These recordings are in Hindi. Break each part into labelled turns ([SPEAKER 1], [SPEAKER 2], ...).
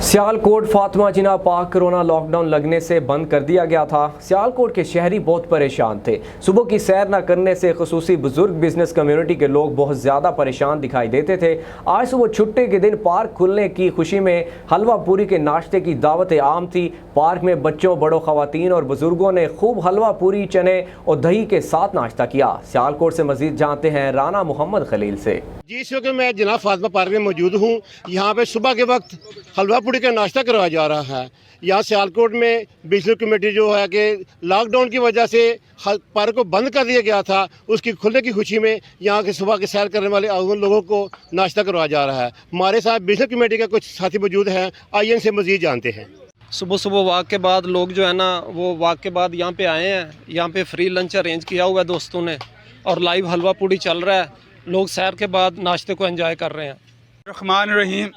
[SPEAKER 1] Sialkot Fatima जनाह park corona lockdown लगने से बंद कर दिया गया था। सियालकोट के शहरी बहुत परेशान थे। सुबह की सैर न करने से खुसूसी बुजुर्ग बिजनेस कम्युनिटी के लोग बहुत ज़्यादा परेशान दिखाई देते थे। आज सुबह छुट्टी के दिन पार्क खुलने की खुशी में हलवा पूरी के नाश्ते की दावत आम थी। पार्क में बच्चों, बड़ों, खवातीन और बुजुर्गों ने खूब हलवा पूरी, चने और दही के साथ नाश्ता किया। सियालकोट से मजीद जानते हैं राना मोहम्मद खलील से।
[SPEAKER 2] जी, इस वक्त मैं जनाह फातिमा पार्क में मौजूद हूँ। यहाँ पे सुबह के वक्त हलवा पूरी का नाश्ता करवाया जा रहा है। यहाँ सियालकोट में बिजनेस कमेटी जो है कि लॉकडाउन की वजह से पार्क को बंद कर दिया गया था, उसकी खुलने की खुशी में यहाँ के सुबह के सैर करने वाले उन लोगों को नाश्ता करवाया जा रहा है। हमारे साथ बिजनेस कमेटी के कुछ साथी मौजूद हैं, आइए इनसे मज़ीद जानते हैं।
[SPEAKER 3] सुबह सुबह वॉक के बाद लोग जो है ना वो वॉक के बाद यहाँ पे आए हैं। यहाँ पे फ्री लंच अरेंज किया हुआ है दोस्तों ने और लाइव हलवा पूड़ी चल रहा है। लोग सैर के बाद नाश्ते को एंजॉय कर रहे हैं।
[SPEAKER 4] रहमान रहीम,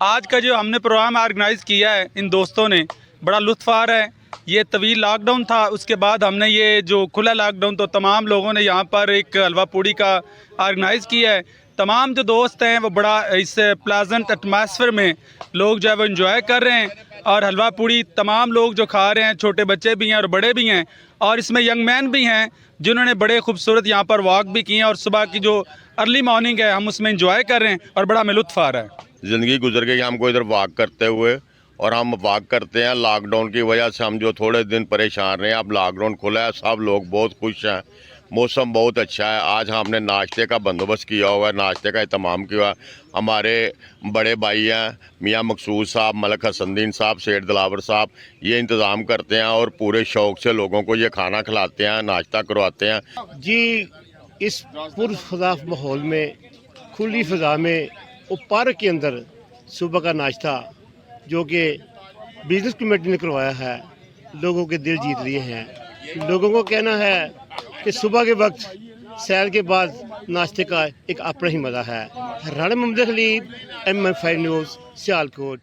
[SPEAKER 4] आज का जो हमने प्रोग्राम ऑर्गेनाइज़ किया है इन दोस्तों ने, बड़ा लुत्फ़ आ रहा है। ये तवील लॉकडाउन था, उसके बाद हमने ये जो खुला लॉकडाउन तो तमाम लोगों ने यहाँ पर एक हलवा पूड़ी का ऑर्गेनाइज़ किया है। तमाम जो दोस्त हैं वो बड़ा इस प्लेजेंट एटमॉस्फेयर में लोग जो है वो इन्जॉय कर रहे हैं और हलवा पूड़ी तमाम लोग जो खा रहे हैं, छोटे बच्चे भी हैं और बड़े भी हैं और इसमें यंग मैन भी हैं जिन्होंने बड़े खूबसूरत यहाँ पर वॉक भी किए हैं और सुबह की जो अर्ली मॉर्निंग है हम उसमें एंजॉय कर रहे हैं और बड़ा हमें लुत्फ़ आ रहा है।
[SPEAKER 5] ज़िंदगी गुजर गई हमको इधर वॉक करते हुए और हम वॉक करते हैं। लॉकडाउन की वजह से हम जो थोड़े दिन परेशान रहे, अब लॉकडाउन खुला है, सब लोग बहुत खुश हैं। मौसम बहुत अच्छा है। आज हमने नाश्ते का बंदोबस्त किया हुआ है, नाश्ते का इत्तमाम किया हुआ है। हमारे बड़े भाई हैं मियाँ मकसूद साहब, मलक हसनदीन साहब, सेठ दिलावर साहब, ये इंतज़ाम करते हैं और पूरे शौक़ से लोगों को ये खाना खिलाते हैं, नाश्ता करवाते हैं।
[SPEAKER 2] जी, इस पुरफ़ज़ा माहौल में, खुली फ़ज़ा में वो पार्क के अंदर सुबह का नाश्ता जो कि बिजनेस कमेटी ने करवाया है, लोगों के दिल जीत लिए हैं। लोगों को कहना है कि सुबह के वक्त सैर के बाद नाश्ते का एक अपना ही मज़ा है। Rana Mohammad Khalil, M5 news, Sialkot.